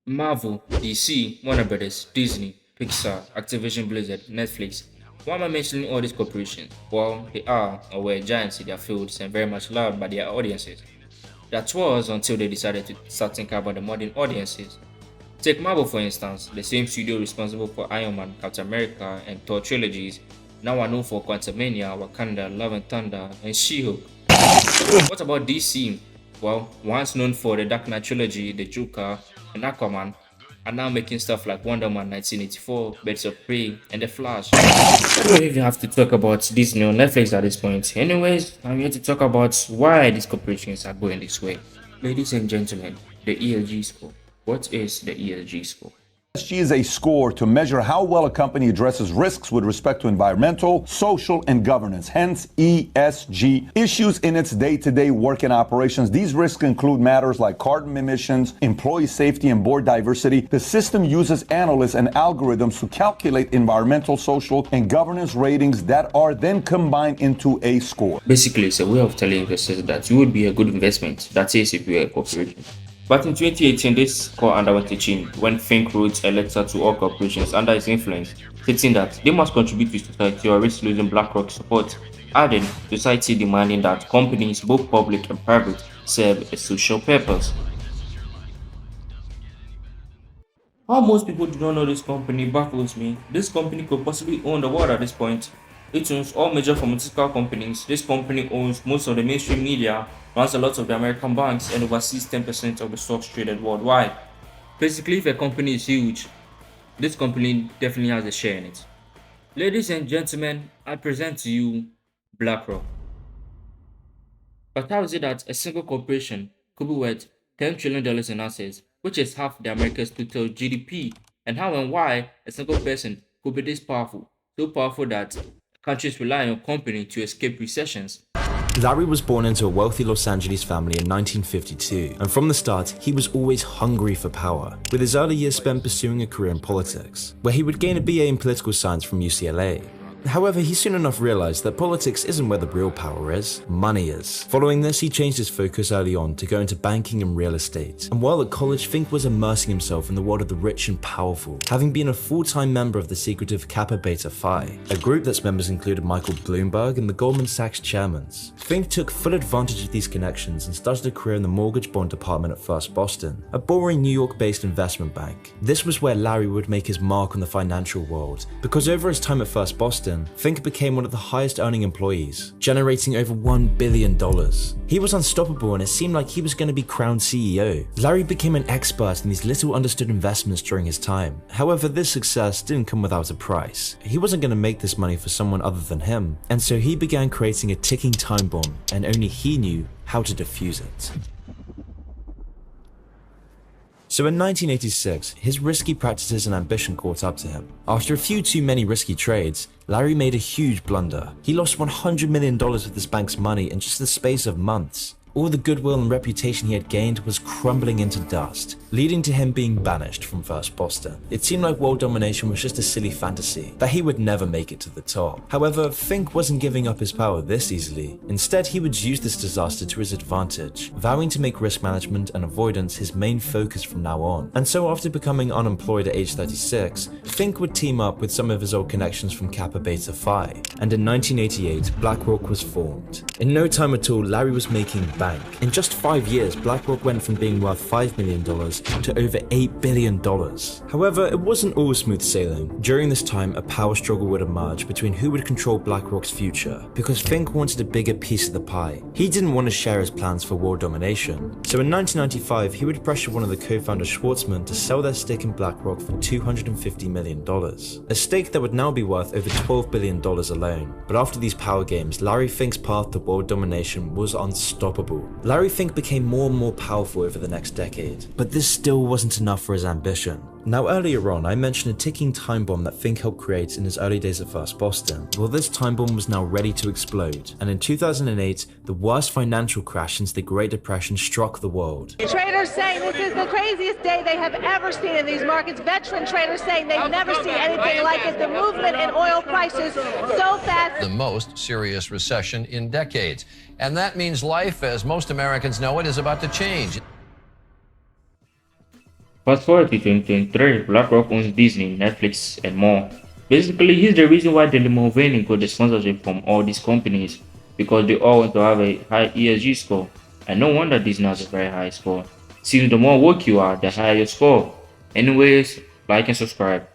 Marvel, DC, Warner Brothers, Disney, Pixar, Activision Blizzard, Netflix. Why am I mentioning all these corporations? Well, they are or were giants in their fields and very much loved by their audiences. That was until they decided to start thinking about the modern audiences. Take Marvel for instance, the same studio responsible for Iron Man, Captain America, and Thor trilogies, now are known for Quantumania, Wakanda, Love and Thunder, and She-Hulk. What about DC? Well, once known for the Dark Knight trilogy, the Joker, and Aquaman, are now making stuff like Wonder Man 1984, Birds of Prey, and The Flash. I don't even have to talk about Disney or Netflix at this point. Anyways, I'm here to talk about why these corporations are going this way. Ladies and gentlemen, the ESG score. What is the ESG score? ESG is a score to measure how well a company addresses risks with respect to environmental, social, and governance, hence ESG issues in its day-to-day work and operations. These risks include matters like carbon emissions, employee safety, and board diversity. The system uses analysts and algorithms to calculate environmental, social, and governance ratings that are then combined into a score. Basically, it's a way of telling investors that you would be a good investment, that is, if you are a corporation. But in 2018, this score underwent a change when Fink wrote a letter to all corporations under his influence, stating that they must contribute to society or risk losing BlackRock's support, adding society demanding that companies, both public and private, serve a social purpose. How most people do not know this company baffles me. This company could possibly own the world at this point. It owns all major pharmaceutical companies. This company owns most of the mainstream media, runs a lot of the American banks, and oversees 10% of the stocks traded worldwide. Basically, if a company is huge, this company definitely has a share in it. Ladies and gentlemen, I present to you BlackRock. But how is it that a single corporation could be worth $10 trillion in assets, which is half the America's total GDP? And how and why a single person could be this powerful? So powerful that countries rely on company to escape recessions. Larry was born into a wealthy Los Angeles family in 1952, and from the start, he was always hungry for power, with his early years spent pursuing a career in politics, where he would gain a BA in political science from UCLA. However, he soon enough realized that politics isn't where the real power is, money is. Following this, he changed his focus early on to go into banking and real estate. And while at college, Fink was immersing himself in the world of the rich and powerful, having been a full-time member of the secretive Kappa Beta Phi, a group that's members included Michael Bloomberg and the Goldman Sachs chairmans. Fink took full advantage of these connections and started a career in the mortgage bond department at First Boston, a boring New York-based investment bank. This was where Larry would make his mark on the financial world, because over his time at First Boston, Fink became one of the highest earning employees, generating over $1 billion. He was unstoppable and it seemed like he was going to be crowned CEO. Larry became an expert in these little understood investments during his time. However, this success didn't come without a price. He wasn't going to make this money for someone other than him, and so he began creating a ticking time bomb, and only he knew how to defuse it. So in 1986, his risky practices and ambition caught up to him. After a few too many risky trades, Larry made a huge blunder. He lost $100 million of this bank's money in just the space of months. All the goodwill and reputation he had gained was crumbling into dust, leading to him being banished from First Boston. It seemed like world domination was just a silly fantasy, that he would never make it to the top. However, Fink wasn't giving up his power this easily. Instead, he would use this disaster to his advantage, vowing to make risk management and avoidance his main focus from now on. And so after becoming unemployed at age 36, Fink would team up with some of his old connections from Kappa Beta Phi, and in 1988, BlackRock was formed. In no time at all, Larry was making bank. In just 5 years, BlackRock went from being worth $5 million to over $8 billion. However, it wasn't all smooth sailing. During this time, a power struggle would emerge between who would control BlackRock's future, because Fink wanted a bigger piece of the pie. He didn't want to share his plans for world domination. So in 1995, he would pressure one of the co-founders, Schwartzman, to sell their stake in BlackRock for $250 million, a stake that would now be worth over $12 billion alone. But after these power games, Larry Fink's path to world domination was unstoppable. Larry Fink became more and more powerful over the next decade, but this still wasn't enough for his ambition. Now earlier on, I mentioned a ticking time bomb that Fink helped create in his early days at First Boston. Well, this time bomb was now ready to explode, and in 2008, the worst financial crash since the Great Depression struck the world. Traders saying this is the craziest day they have ever seen in these markets. Veteran traders saying they've never seen anything like it. The movement in oil prices so fast. The most serious recession in decades. And that means life, as most Americans know it, is about to change. Fast forward to 2023, BlackRock owns Disney, Netflix, and more. Basically, he's the reason why Daily Mulvaney got the sponsorship from all these companies, because they all want to have a high ESG score. And no wonder Disney has a very high score. Since the more woke you are, the higher your score. Anyways, like and subscribe.